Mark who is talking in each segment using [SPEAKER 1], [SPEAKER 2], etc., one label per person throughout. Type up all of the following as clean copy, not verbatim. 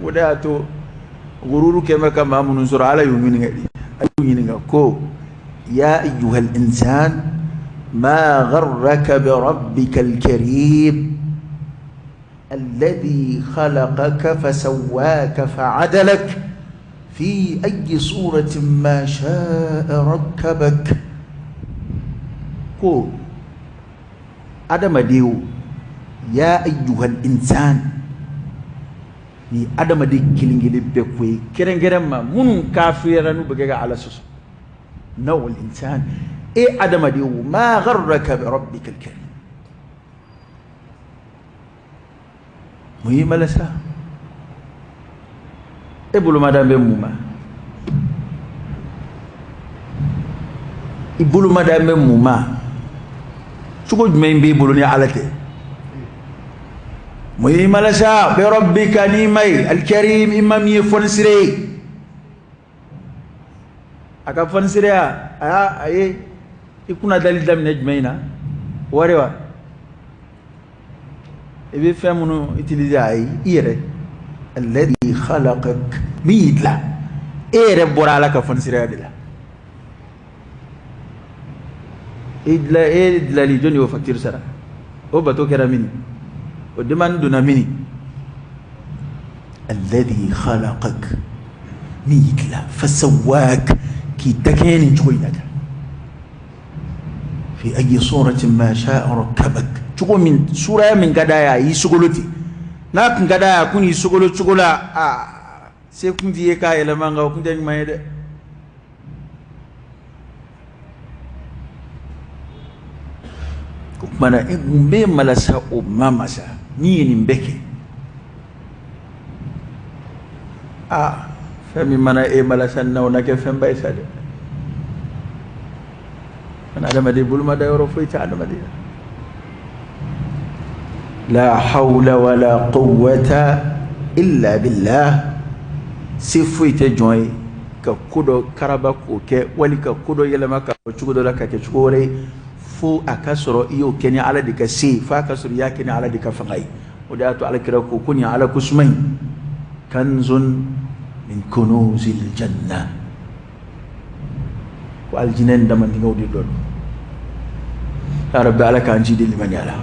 [SPEAKER 1] وداتو غرور كما كما من سر على يمين كو يا أيها الإنسان ما غرك بربك الكريم الذي خلقك فسواك فعدلك في أي صورة ما شاء ركبك كو أدم ديو يا أيها الإنسان ni adama de kilingili be koy kerengerema munun kafiranu begega ala sus nawal insan e adama de ma gharraka bi rabbika alkarim muhima lasa e bulu madambe muma ibulu madambe muma suko jumbe bulu ni alate muhima lasa bi rabbika nimay alkarim imam yefonsire aka fonsire a aye ikuna dalil dam nejmeina warewa ebe femunu utiliser ay ire alladhi khalaqak midla ere borala ka fonsire dila idla li joni o facture sara o bato keramini ودمان دون مني الذي خلقك مثلا فسواك كي تكين جوينك في أي صورة ما شاء ركبك تقول من سورة من قدايا يسقلتي ناكن قدايا كون يسقلت سقلا سيكون في كاي لما نقول كنت ما يد mana mbe malasa o mamasa ni mbeke fami mana e malasa naw na ke fem bay sade ana adama de bulma da yoro foita adama de la hawla wala quwwata illa billah sifuite joy ka kudo karaba ko ke wali ka kudo yelema ka chugo la ka ke chugore fo akasoro iyo kenya ala dika si fa akasoro ya kenya ala dika fangai وداتو على كده كوني على كسمين كنز من كنوز الجنة والجنان دمان نقول دول يا رب على كان جيد لمن يلا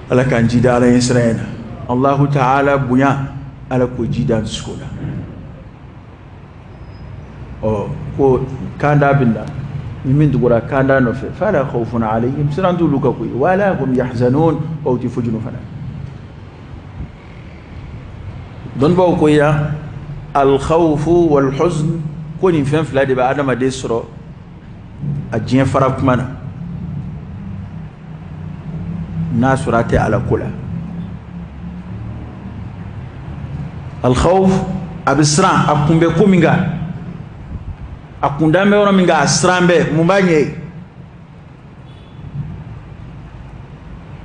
[SPEAKER 1] على كان جيد على إسرائيل الله تعالى بنيا على كوجيدان سكولا كو كان دابنا من دغرا كان نوفي فلا خوف عليهم سراندو لوكاكوي ولا هم يحزنون او تفجنوا فنا دون باو كويا الخوف والحزن كوني فين فلا دي با ادم ديسرو اجين فرق مانا ناس راتي على كلا الخوف ابسرا اكون بكومينغا akundambe wana minga asrambe mumbanye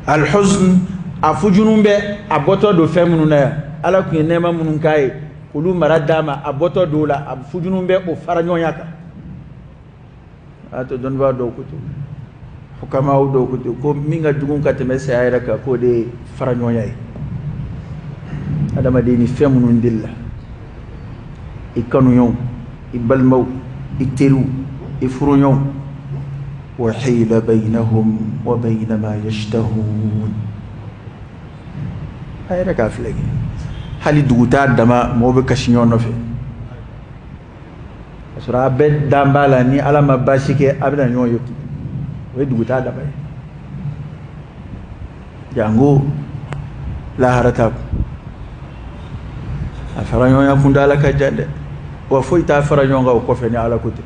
[SPEAKER 1] alhuzn afujunumbe aboto do femunu na ala ku nema munun kai kulu maradama aboto do la afujunumbe o faranyonyaka ato don ba do kutu hukama o do kutu ko minga dugun ka temese ayra ka ko de faranyonyai adama de ni femunu ndilla ikanu yon ibalmaw اتروا افرنوا وحيل بينهم وبين ما يشتهون هاي ركع فلقي هل دوتا دما مو بكشنيون نوفي اسرا بد دامبالا ني على ما باشيكي ابدا نيو يوك وي دوتا دما جانغو لا هرتا افرنوا يا فندالك جاده وفويتا فرانيونغا وكوفني على كوتي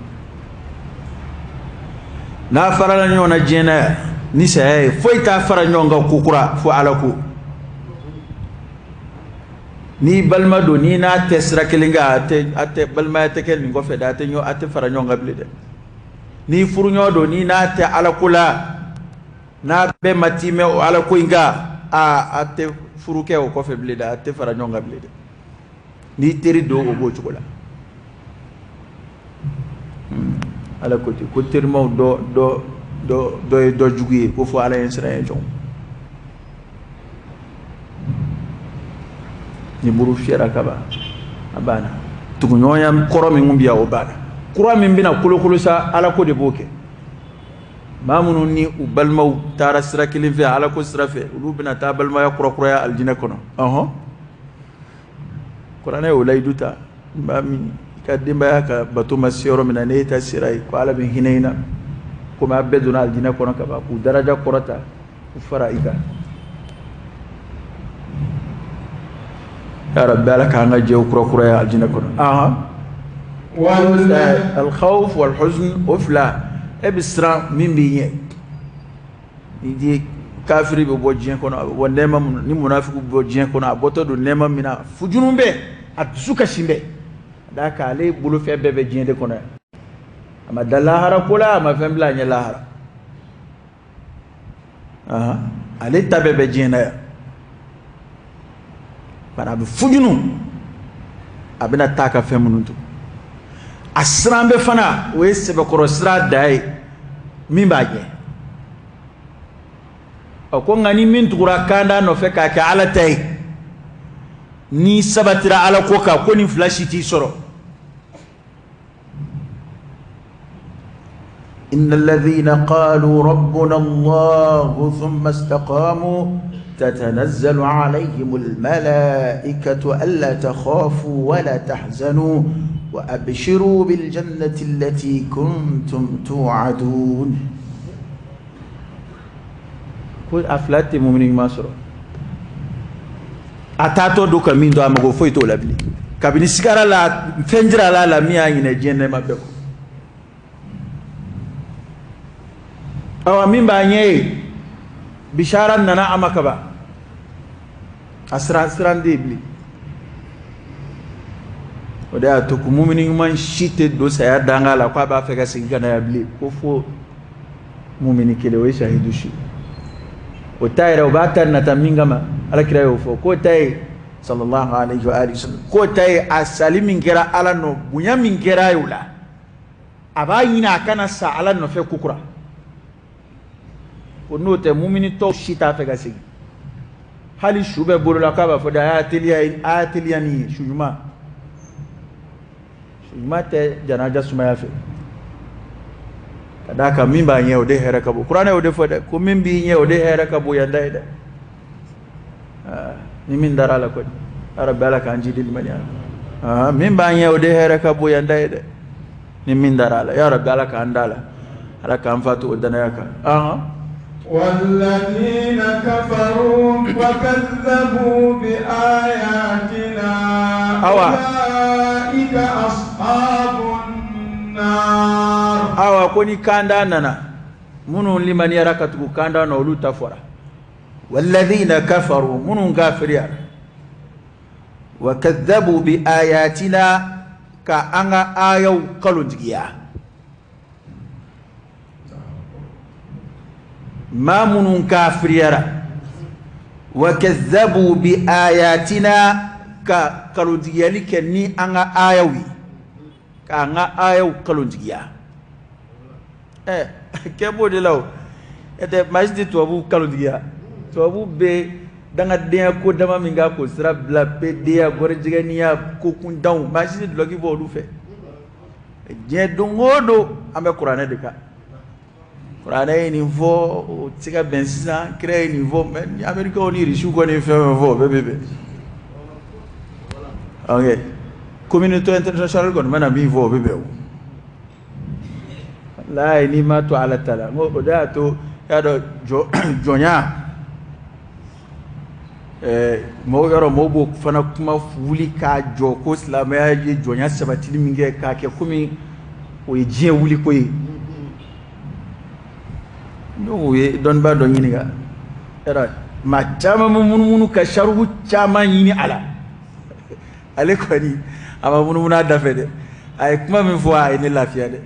[SPEAKER 1] نا فرانيونا جينا نيسا فويتا فرانيونغا كوكرا فو على كو ni balma do ni na tesra kelinga ate balma tekel ngo fe date nyo ate faranyonga blede ni furnyo do ni na te ala kula na be matime o ala ko inga ate furuke o ko fe blede ate faranyonga blede ni teri do o go chukola ala côté ko termo do jugué ko fo ala Israël jon ni buru fiera kaba abana tugunyoya koro min biya obana kura min bina kolo sa ala ko de boke mamunu ni ubalmaw tara sira kilin fe ala ko sira fe ulu bina ta balma ya kura ya aljina kono qur'ana ulay duta mami kadimba ya ka batu masiro mina ne ta sirai ko ala bin hinaina kuma abeduna aljina kono kaba ku daraja qurata ku faraika يا رب لك عن جو كرة يا الجنة كنا الخوف والحزن وفلا ابسرا من بيه يدي كافر بوجين كنا ونما ني منافق بوجين كنا بوتو نما منا فجنون به اتسوكا شيمبه داك علي بولو في بيبي جين دي كنا اما دلاهرا كولا ما فهم لا ني لاهرا علي تابي جين para be fujunu abina taka femununtu asrambe fana we sebe korosra dai mimbaje ko ngani min tukura kanda no fe ka ala tay ni sabatira ala ko ka ko ni flashi ti soro innal ladhina qalu rabbuna allah thumma istaqamu تتنزل عليهم الملائكة ألا تخافوا ولا تحزنوا وأبشروا بالجنة التي كنتم توعدون كل أفلات مؤمنين مصر أتاتو دوكا مين دو أمغو فويتو لابلي كابيني سيكارا لا فنجرا لا ميا ينجين ما بيكو أو مين بانيه بشارة ننا أمكبا asran debli oda to ku mu'minin man shite do saya dangala kwa ba feka singa na yabli ko fo mu'mini kele we shahidu shi o tayra o batar na taminga ma ala kira yo fo ko tay sallallahu alaihi wa alihi wasallam ko tay asalimin kira ala no bunya min kira yula abayina kana sa ala no fe kukura ko no te mu'mini to shita feka singa hali shube bolo la kaba fo da ateliya ni shujuma te janaja suma ya fe kadaka mimba nye ode hera kabo qur'ana ode fo da ko mimbi nye ode hera kabo yanda ida ni min darala ko arabala kan jidil mania mimba nye ode hera kabo yanda ida ni min darala ya rabbala kan dala ala kan fatu odana yaka
[SPEAKER 2] والذين كفروا وكذبوا بآياتنا أولئك أصحاب النار
[SPEAKER 1] awa koni kanda nana munun liman yarakatu kanda no luta fora walladhina kafaru munun kafiriya wa kadhabu bi ayatina ka anga ayaw kalunjiya ما منون كافريرا وكذبوا بآياتنا كالوديالي كني أنا آيوي كأنا آيو كالوديا كيبو دلو ماجد توابو كالوديا توابو بي danga denya ko dama minga ko sira bla pe dia gorjigania ko kundaw machine logi bo lu fe je dongodo ambe qur'ana de ka qur'ana niveau tika bensisa créer niveau mais america oni rishu ko ni fe vo bebe ok communauté internationale ko mana bi vo bebe la ni ma to ala tala mo da to ya do jonya mo yoro mo bo fana kuma wuli ka jo ko islamaya je jonya sabatili minge ka ke kumi o je wuli ko yi no we don ba don yini ga era ma chama munu ka sharhu chama yini ala ale ko ni ama munu da fede ay kuma min fo ay ni lafiya de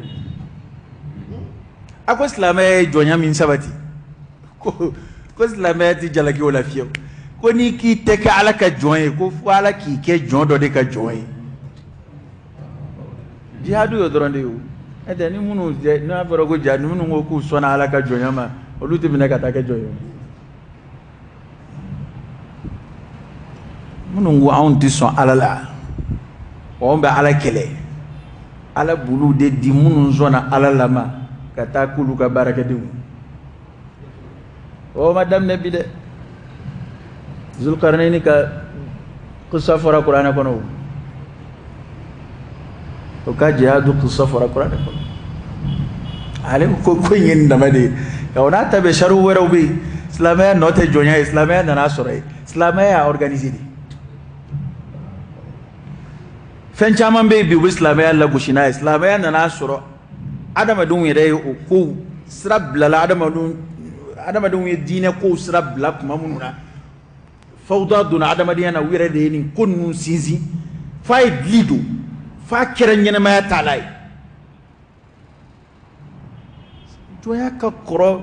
[SPEAKER 1] ako islamaya jonya min sabati ko islamaya ti jalagi o lafiya ko ni ki teke ala ka joye ko fu ala ki ke jondo de ka joye jihadu yo doronde yo ede ni munu je na foro go jihadu munu ngo ku sona ala ka joye ma oluti bine ka ta ke joye munungu an ti son ala la on be ala kele ala bulu de di munun zona ala lama kata kulu ka barakatu o madam nabi de Zulkarnaini ka qissa fara Qur'ana kono o ka jihadu qissa fara Qur'ana kono ale ko nyen damade ona tabe sharu wero bi islamaya note jonya islamaya nana sore islamaya organiser fen chaman be bi islamaya la gushina islamaya nana soro adama dun yere ko srabla la adama dun ye dine ko srabla kuma mununa fawda dun adama diana wire de ni konnun sinzi fay lido fa keranyene ma talay joya ka koro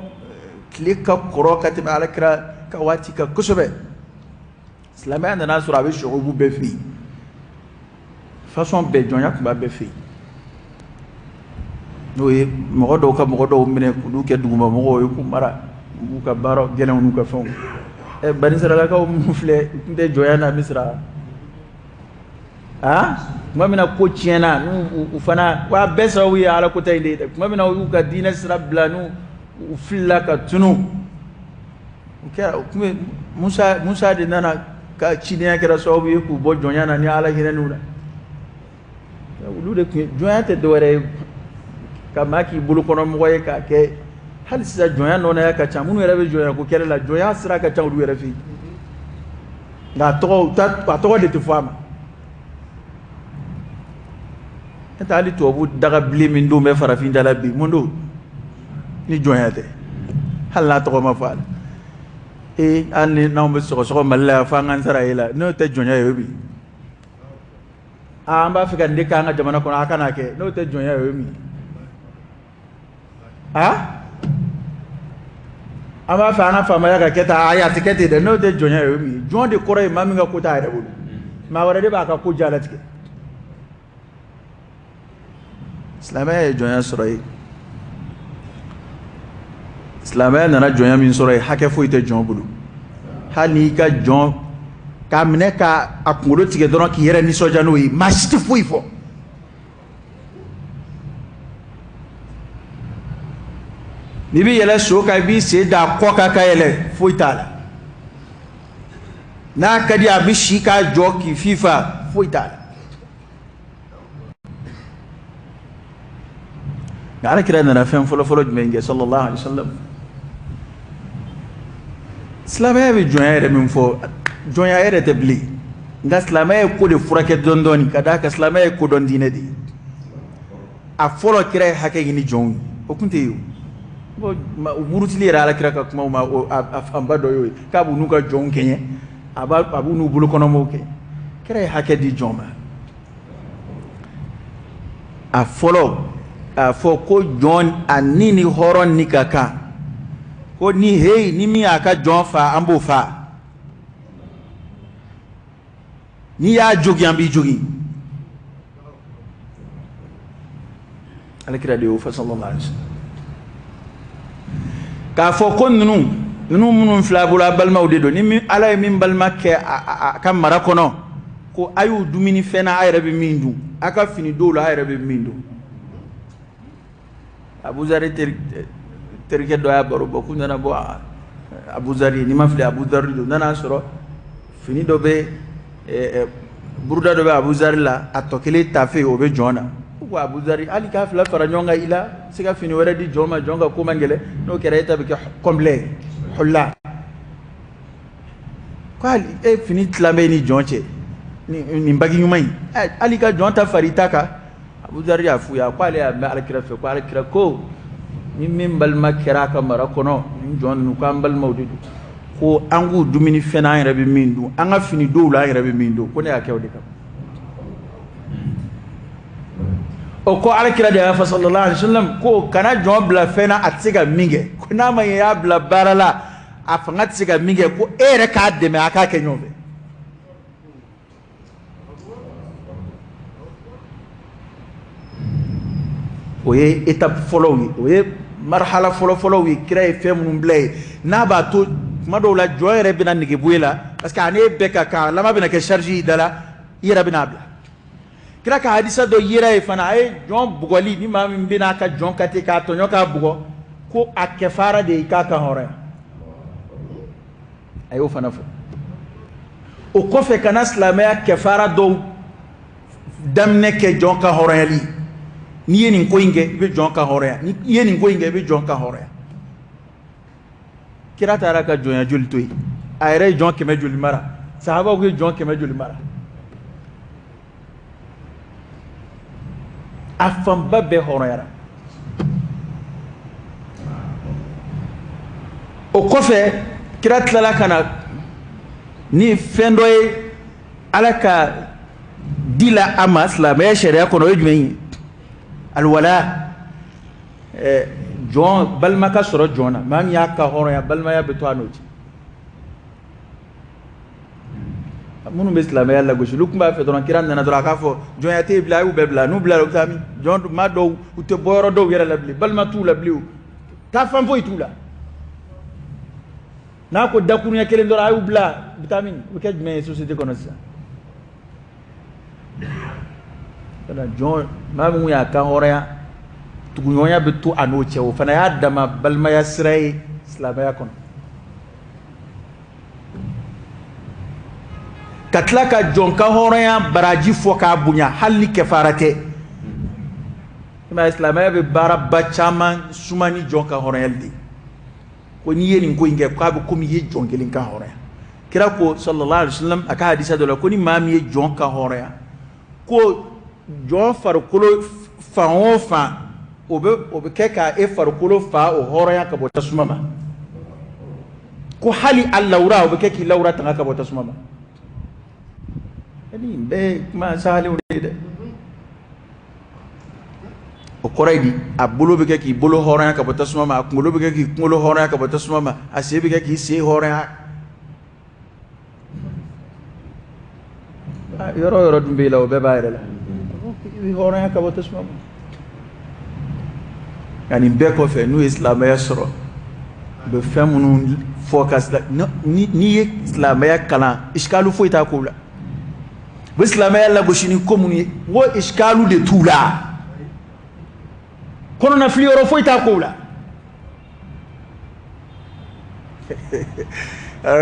[SPEAKER 1] klika koro katiba ala kra ka wati ka kusobe islamaya nana soro abe shurubu be fi façon be jonya kuma be fi no ye mogodo ka mogodo mine ku ke duguma mogo ku mara ku ka baro gelen nu ka fon e bani sara ka mu fle nde joya na misra mamina ko tiena nu ufana wa besa wi ala ko tay de mamina u ka dina sra blanu u filla ka tunu ke Musa de nana ka chinia kera so wi ku bo jonya na ni ala hirenu da ulu de jonya te dore kama ki bulu kono moye ka ke hal sisa jonya nona ya ka chamunu yere be jonya ko kere la jonya sira ka chamunu yere fi nga to de te fama eta ali to bu daga bli min do me fara fi ndala bi mundo ni jonya te hal la to ma faal anni na mo so malla fa ngan sara ila no te jonya yobi amba fika ndika nga jamana kono akana ke no te jonya yobi ama fana fama ya ka keta aya tikete de no de jonya yomi jonde kore mami nga kota ere bulu ma wara de ba ka ko jala tike islamay jonya soray islamay nana jonya min soray hake fo ite jon bulu hani ka jon ka mine ka akulo tike dono ki yere ni soja no yi mashiti fo ifo ni bi yele so ka bi se da ko ka yele foitala na kadi abi shi ka joki fifa foitala ngara kira na fen folo jumenge sallallahu alaihi wasallam islamaya bi joyere min fo joyere te bli nga islamaya ko de furake dondoni kada ka islamaya ko don dine di a folo kira hake ni jon o kunte yo burutili yɛrɛ ala kira ka kuma ma a fanba dɔ y'o ye k'a b'u n'u ka jɔnw kɛɲɛ a b'u n'u bolokɔnɔmɔgɔw kɛ kira ye hakɛ di jɔn ma a fɔlɔ a fɔ ko jɔn a ni ni hɔrɔn ni ka kan ko ni heyi ni min y'a ka jɔn fa an b'o fa n'i y'a jogi an b'i jogi ala kira de y'o fɔ sallallahu alaihi wasallam ka fo ko nunu munun fila bolo balma de do ni min ala min balma ke ka mara kono ko ayu dumini fena ayre be min du aka fini do la ayre be min du Abu Zari terke do ya baro boku nana bo Abu Zari ni ma fili Abu Zari do nana soro fini do be burda do be Abu Zari la atokele tafe o be jona ko Abu Zari ali ka fila fara nyonga ila sika fini wara di joma jonga ko mangele no kere ta be complet hulla ko ali fini tlambe ni jonche ni mbagi nyumai ali ka jonta farita ka Abu Zari ya fu ya ko ali ya alkira fe ko alkira ko ni min balma kira ka mara kono ni jon nu ko ambal mawdidu ko angu dumini fena en rabi mindu anga fini do la en rabi mindu ko ne akewde kam o ko alkira de fa sallallahu alaihi wasallam ko kana jon bla fena atiga minge ko na ma ya bla barala afanga atiga minge ko ere ka de me aka kenyobe oye étape follow oye marhala follow wi kira e fem num blay na ba to ma do la joyere bina nige buela parce que ane beka ka lama bena ke charge dala yira bina bla kira ka hadisa do yira e fana ay jon bugoli ni ma min bina ka jon kati ka to nyoka bugo ko akefara de ka hore ayo fana fo o ko fe kana islamaya kefara do damne ke jon ka hore li ni yeni ko inge be jon ka hore ni yeni ko inge be jon ka hore kira tara ka jon ya jultoy ayre jon ke me jul mara sahaba ko jon ke me jul mara afan babbe horoyara o kofe kira tlala kana ni fendoy alaka dila ama islam ya sharia kono yujme alwala jon balma ka soro jona mam ya ka horoya balma ya beto anoti munu be islam ya la goshi lukuma fe don kiran na dora ka fo jon ya te bla u be bla nu bla lo tami jon ma do u te boyro do yera la bli balma tu la bli ta fam fo itu la na ko dakuru ya kelen dora u bla vitamin u ke me société kono sa kana jon ma mu ya ka horoya tugunyonya betu anoche o fana ya dama balma ya sirai islam ya kono katla ka jonka horoya baraji foka bunya halli kefarate ma islamaya be baraba chama sumani jonka horoya di ko ni yeni ko inge ko be komi ye jongelin ka horoya kira ko sallallahu alaihi wasallam aka hadisa do ko ni mami ye jonka horoya ko jon farkulo fa on fa obe keka e farkulo fa o horoya ka bota sumama ko hali allawra obe keki lawra tan ka bota sumama ani be ma sahale de o koraydi abulo be ki bulo horan ka bota suma ma ngulo be ki ngulo horan ka bota suma ma asibe ki se horan yoro dumbe law be bayre la horan ka bota suma ma yani be ko fe nu islam ya soro be famunu focus ni islam ya kala iskalu fo ita ko la islam ya la goshini komuni wo iskalu de tula kono na flioro foi ta kula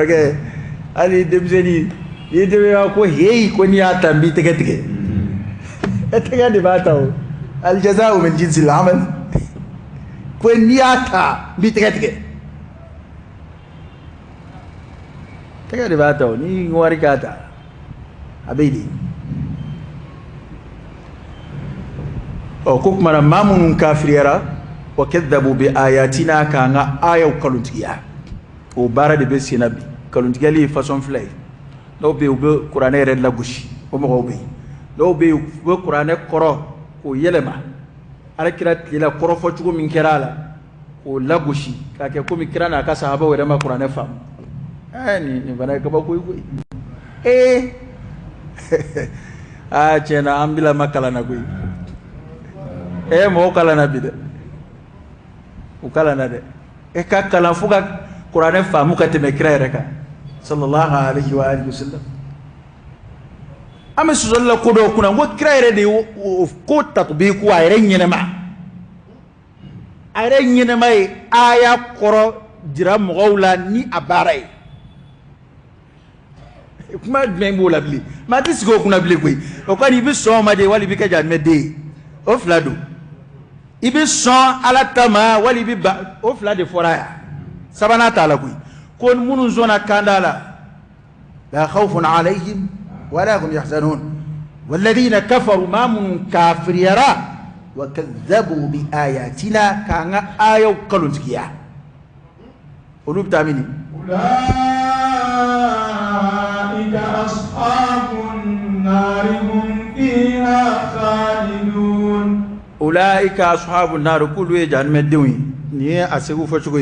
[SPEAKER 1] okay ali demzeni yede ko hey ko ni atambi tege tege etega de batao al jazaa'u min jinsi al amal ko ni ata bi tege tege tege de batao ni ngwari kata abidi o kokmana mamunun kafiriyara wa kadhabu bi ayatina kanga ayaw kaluntiya o bara de be sinabi kaluntiya li façon flay do be qur'ane red la gushi o mo be do be qur'ane koro ko yelema ala kirat ila koro fo tugo min kirala o la gushi ka ke ko mi kirana ka sahaba wala ma qur'ane fam ni bana ka ba ko ah chena ambila makala na gui mo kala na bide ukala na de ka kala fuga qur'ane famu ka te mekrere ka sallallahu alaihi wa alihi wasallam ama suzalla ko do kuna ngo krere de ko tatbiqu ayre nyinema aya koro jira mugawla ni abarai kuma membo la bli ma tisgo kuna bli ko o ko ni bi so ma de wali bi ka janme de o flado ibi son ala tama wali bi o flade foraya sabana taala ko kon munun zona kandala la khawfun alayhim wala hum yahzanun walladhina kafaru ma mun kafir yara wa kadhabu bi ayatina kanga ayaw kaluntiya ulub tamini ashabun nar hum fiha khalidun ulaika ashabun nar kullu janme dewi ni asegu fochugo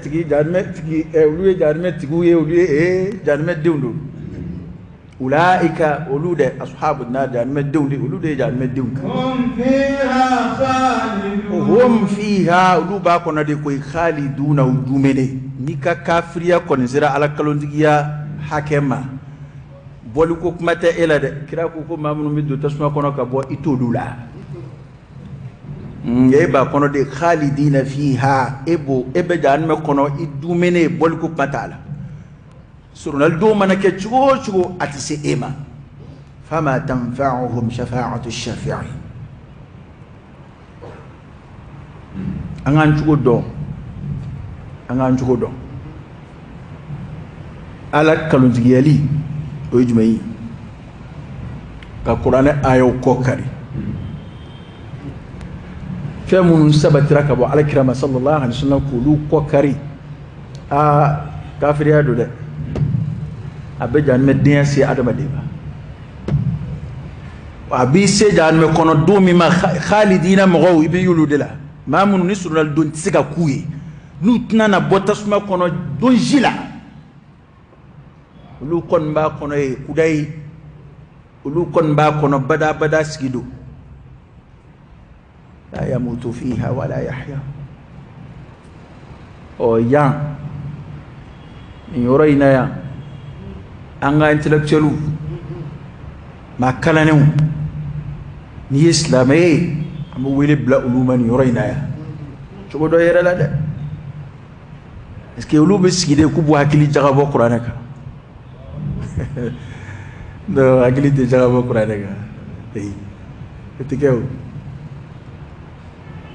[SPEAKER 1] tigi janme tigi ulu janme tigu ye ulu janme dewndo ulaika ulude ashabun nar janme dewndi ulude janme dewnka hum fiha ulu ba ko nade koy khaliduna udumene ni ka kafiriya kɔni sera ala kalontigiya hakɛ ma bɔli ko kuma tɛ e la dɛ kira ko maa minnu bɛ don tasuma kɔnɔ ka bɔ i t'olu la e b'a kɔnɔ de khalidina fiha e bɛ jahannama kɔnɔ i dumene bɔli ko kuma t'a la surunali don mana kɛ cogo o cogo a tɛ se e ma fama tanfa'uhum shafa'atu shafi'in an k'an cogo dɔn an k'an cogo dɔn ala kalontigiyali o ye jumɛn ye ka kuranɛ ayaw kɔ kari fɛn minnu sabatira ka bɔ alakira ma sallallahu alaihi wasallam k'olu kɔ kari kafiriya don dɛ a bɛ jahannama denya se adamaden ma a b'i se jahannama kɔnɔ don min ma khalidina mɔgɔw i bɛ y'olu de la maa minnu ni surunali don tɛ se ka k'u ye n'u tɛna na bɔ tasuma kɔnɔ don ji la olu kɔni b'a kɔnɔ ye kuda ye olu kɔni b'a kɔnɔ bada sigi don la yamutu fiha wala yahya yan nin yɔrɔ in na yan an ka intellectuels maa kalanenw n'i ye silamɛ ye an bɛ wele bila olu ma nin yɔrɔ in na yan cogo dɔ yɛrɛ la dɛ est-ce que olu bɛ sigi de k'u b'u hakili jagabɔ kuranɛ kan non hakili tɛ jagabɔ kuranɛ kan ayi o tɛ kɛ o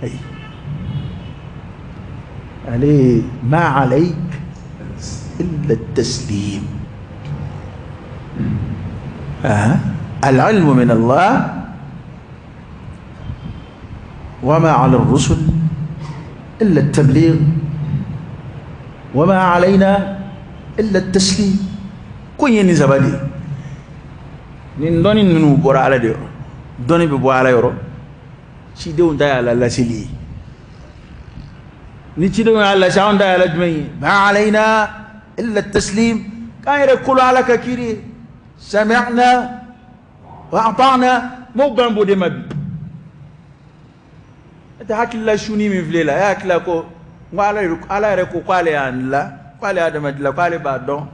[SPEAKER 1] ayi ale ma alayk illa at-taslim al-ilmu min Allah وما على الرسل إلا التبليغ وما علينا إلا التسليم كون يني زبادي نين دوني ننو بورا على ديو دوني ببوا على يورو شي ديو نداي على لاسيلي نيتي ديو على شاون داي على جمي ما علينا إلا التسليم كان يقول على كثير سمعنا وأطعنا مو بامبو دي مبي ita hakilla shuni min filela ya hakilla ko ala yɛrɛ ko k'ale y'an la k'ale adama dila k'ale b'a dɔn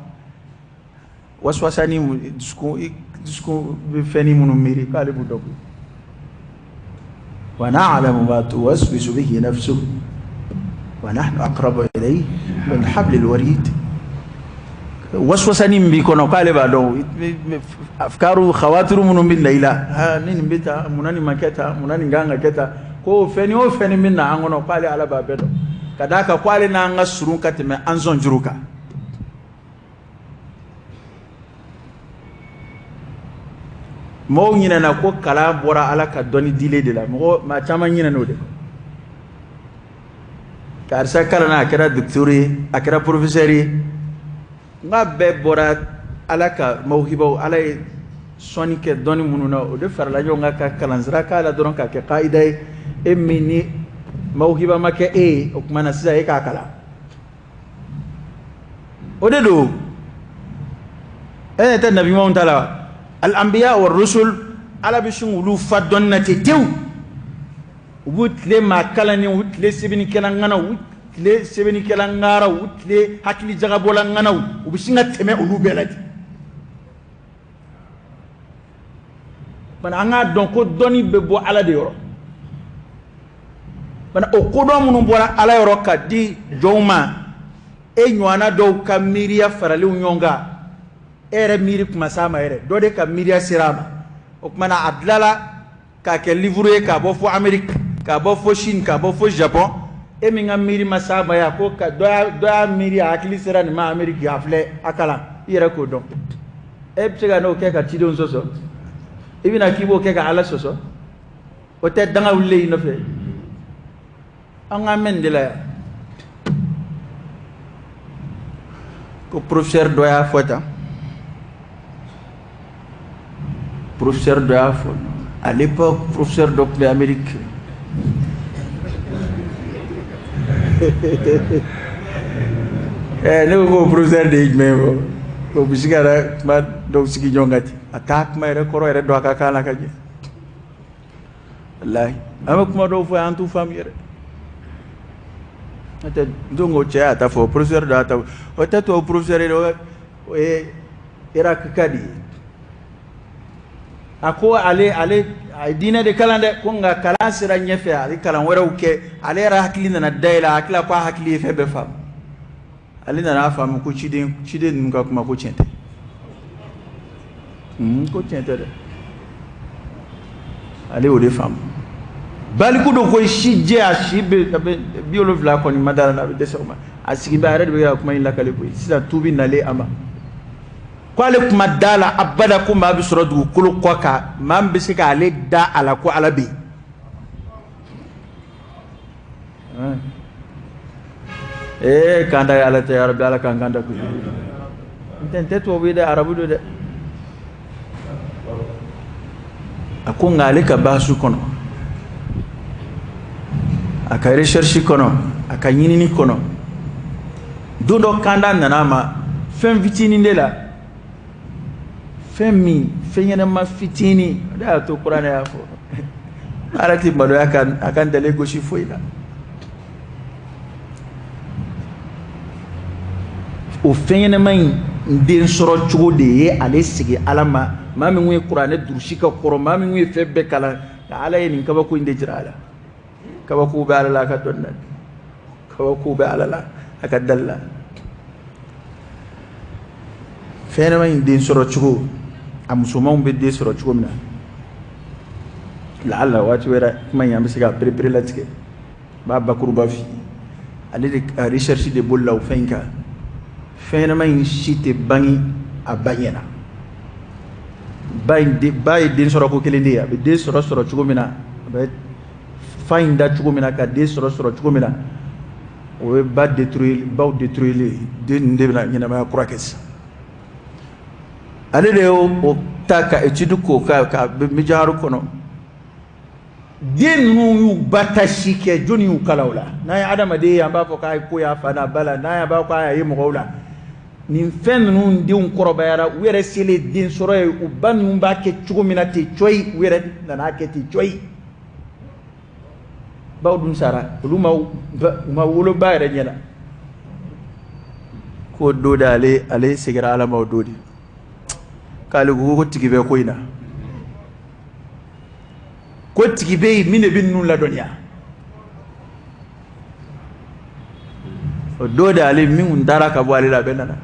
[SPEAKER 1] waswasani dusukun bɛ fɛnni minnu miiri k'ale b'u dɔn wa na'lamu ma tuwaswisu bihi nafsuhu wa nahnu aqrabu ilayhi min hablil warid waswasani min b'i kɔnɔ k'ale b'a dɔn afkaru khawatiru minnu bɛ na i la ni nin bɛ ta munna nin ma kɛ ta munna nin kan ka kɛ ta ko fɛn o fɛn min na an kɔnɔ k'ale ala b'a bɛɛ dɔn ka d'a kan k'ale n'an ka surun ka tɛmɛ an sɔn juru kan mɔgɔw ɲinɛna ko kalan bɔra ala ka dɔnni dilen de la maa caman ɲinɛna o de karisa kalanna a kɛra docteur ye a kɛra professeur ye n ka bɛɛ bɔra ala ka mawhibaw ala ye sɔnni kɛ dɔnni minnu na o de farala ɲɔgɔn kan ka kalansira k'a la dɔrɔn k'a kɛ kaida ye e min ni mawhiba ma kɛ e ye o tuma na sisan e k'a kalan o de don e ɲɛ tɛ nabi ɲumanw ta la wa al-anbiya wa rusul ala bɛ sin k'olu fa dɔnni na ten tewu u b'u tile maa kalanni u tile sɛbɛnnikɛla ŋanaw u tile sɛbɛnnikɛla ŋaaraw u tile hakili jagabɔla ŋanaw u bɛ sin ka tɛmɛ olu bɛɛ la ten bana an k'a dɔn ko dɔnni bɛ bɔ ala de yɔrɔ bana o kodɔn minnu bɔra ala yɔrɔ ka di jɔnw ma e ɲɔgɔnna dɔw ka miiriya faraliw ɲɔgɔn kan e yɛrɛ miiri kuma s'a ma yɛrɛ dɔ de ka miiriya sera a ma o tuma na a dilala k'a kɛ livre ye k'a bɔ fo Amérique k'a bɔ fo Chine k'a bɔ fo Japon e min ka miiri ma s'a ma yan ko ka dɔ y'a miiri a hakili sera nin ma Amérique a filɛ a kalan i yɛrɛ k'o dɔn e bɛ se ka n'o kɛ ka cidenw sɔsɔ i bɛna k'i b'o kɛ ka ala sɔsɔ o tɛ danga wulilen i nɔfɛ an ka mɛn nin de la yan ko professeur dɔ y'a fɔ tan professeur dɔ y'a fɔ à l'époque professeur dɔ tun bɛ Amérique ne ko ko professeur de ye jumɛn ye fɔ ko bi se ka kuma dɔw sigi ɲɔgɔn kan ten a t'a kuma yɛrɛ kɔrɔ yɛrɛ dɔn a ka kan na ka ɲɛ walahi an bɛ kuma dɔw fɔ an t'u faamu yɛrɛ ate dongo che ata fo professeur da ata o tato professeur e era kadi ako ale dina de kalande ko nga kala sira nyefe ali kala waraw ke ale ra hakli na daila akla ko hakli fe be fam ali na fam ko chiden nga kuma ko chente ko chente de ale o de fam bali ko do ko shije a shibe biologie la ko ni madara na de soma asigi ba red be kuma illa kale ko sida tubi nale ama ko ale kuma dala abada ko ma bi soro dugu kolo ko ka mam bi sika ale da ala ko ala bi kanda ala ta ya rabbi ala kan kanda ko intente to bi da arabu do de ako ngale ka basu kono aka recherche kono aka nyinini kono dondo kanda nanama fem vitini ndela femi fenyana ma fitini da to qur'ana ya fo arati mado akan dale goshi foida o fenyana mai den soro chugo de ale sigi alama mami ngwe qur'ana durushika koro mami ngwe febbe kala ala yin kaba ko inde jirala kaba ko be ala ka donna kaba ko be ala aka dalla fenyana mai den soro chugo amusomam be de soro chugo mina la alla wati wera man yambe siga prepare la tike ba bakuru ba fi ale de recherche de bolla o fenka fena man shite bangi abanyana bay de soro ko kelende ya be de soro chugo mina be find that chugo mina ka de soro chugo mina o ba détruire de ndebna nyina ma croques ale de o taka etude ko ka mi jaru kono den nu batashi ke joni u kalawla na ya adama de ya ba fo kai ko ya fana bala na ya ba ko ya yimo gowla nin fen nu ndi un koroba yara were sele den soro e u banu ba ke chugumina te choy were na ke te choy bawdun sara luma ma wolo bayre nyana ko do dale ale sigira ala mawdudi kale go tigi be koyna ko tigi be mine bin nun la donya o do dale min ndara ka wali la benana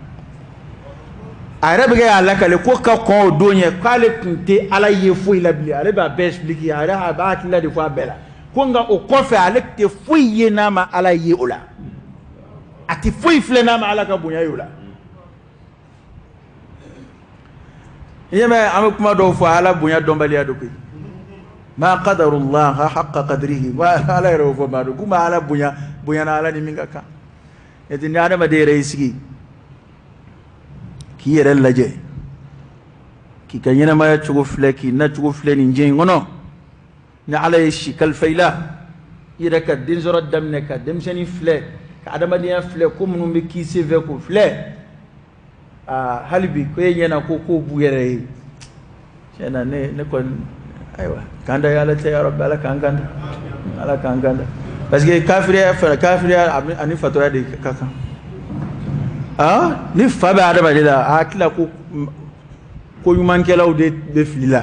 [SPEAKER 1] arabe ga ala kale ko ka ko donye kale kunte ala ye foyi la bili ale ba be explique ara ha ba tilla de fois bela ko nga o ko fe ale te foyi ye na ma ala ye ola ati foyi fle na ma ala ka bunya yola yeme am kuma do fo ala bunya dombali ado ko ma qadarullah haqqa qadrihi wa ala yaro fo ma do kuma ala bunya na ala ni minga ka eti ni adama de reisigi ki yere laje ki kanyena ma chugo fle ki na chugo fle ni nje ngono ni ala shi kal fayla ira ka din zoro damne ka dem seni fle ka adama dia fle ko mun be ki seve ko fle halibi ko yena ko bu yere cena ne kon aywa kanda yalla te ya rabbi ala kanganda parce que kafiri ani fatoya de kaka ni faba adama de la akila ko yumankela o de filila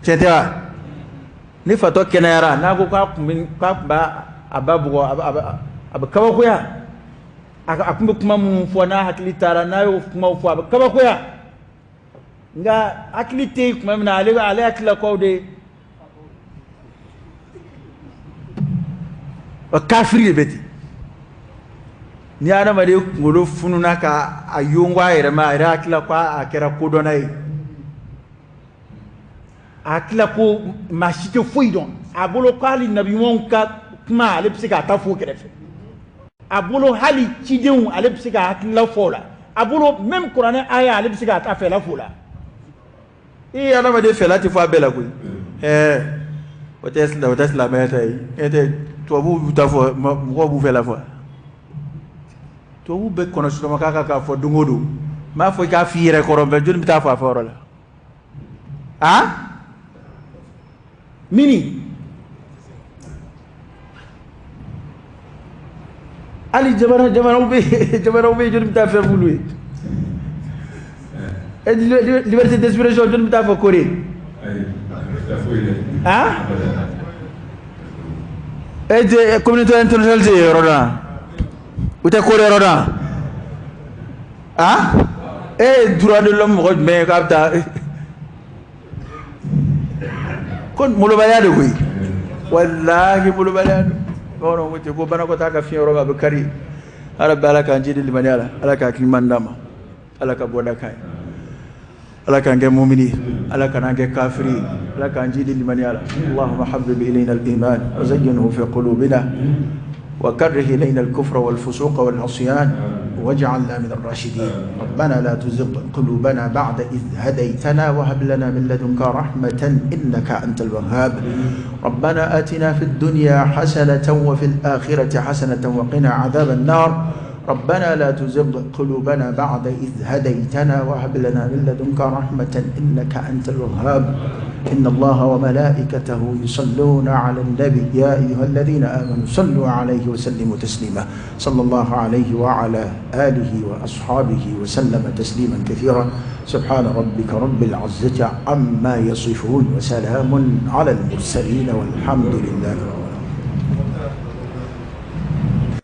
[SPEAKER 1] cetera ni fato kenayara na ko ka ba ababugo abakawa ko ya akumbe kuma mun fo na hakili tara na yo kuma fo abakawa ko ya nga hakili te kuma na ale hakila ko de kafiri beti ni adama de ngolo fununa ka ayongwa ere ma ira akila kwa akera kodonai akila ko mashite foidon abolo kali nabi won ka kuma ale psika ta fo kerefe abolo hali chideu ale psika akila fola abolo même qur'an aya ale psika ta fela fola adama de fela ti fo abela ko o tesla meta ete to bu ta fo mo bu fela fo to bu be kono suma kaka ka fo dungodo ma fo ka fiire korombe joni bita fo aforo la mini ali jamana ube joni mta fe bulu et liberté d'expression joni mta fa Corée ah et communauté internationale de roda uta Corée roda ah et droit de l'homme ko me kapta kon mulo bayade koy wallahi mulo bayade ono mo ko bana ko taka fi roba be kari ala bala kan jidi limani ala ka kin mandama ala ka boda kai ala kan ge mu'mini ala kan ge kafiri ala kan jidi limani allahumma habbib ilayna al-iman wa zayyinhu fi qulubina وكره إلينا الكفر والفسوق والعصيان واجعلنا من الراشدين ربنا لا تزغ قلوبنا بعد إذ هديتنا وهب لنا من لدنك رحمة إنك أنت الوهاب ربنا آتنا في الدنيا حسنة وفي الآخرة حسنة وقنا عذاب النار ربنا لا تزغ قلوبنا بعد إذ هديتنا وهب لنا من لدنك رحمة إنك أنت الوهاب إن الله وملائكته يصلون على النبي يا أيها الذين آمنوا صلوا عليه وسلموا تسليما صلى الله عليه وعلى آله وأصحابه وسلم تسليما كثيرا سبحان ربك رب العزة عما يصفون وسلام على المرسلين والحمد لله رب العالمين.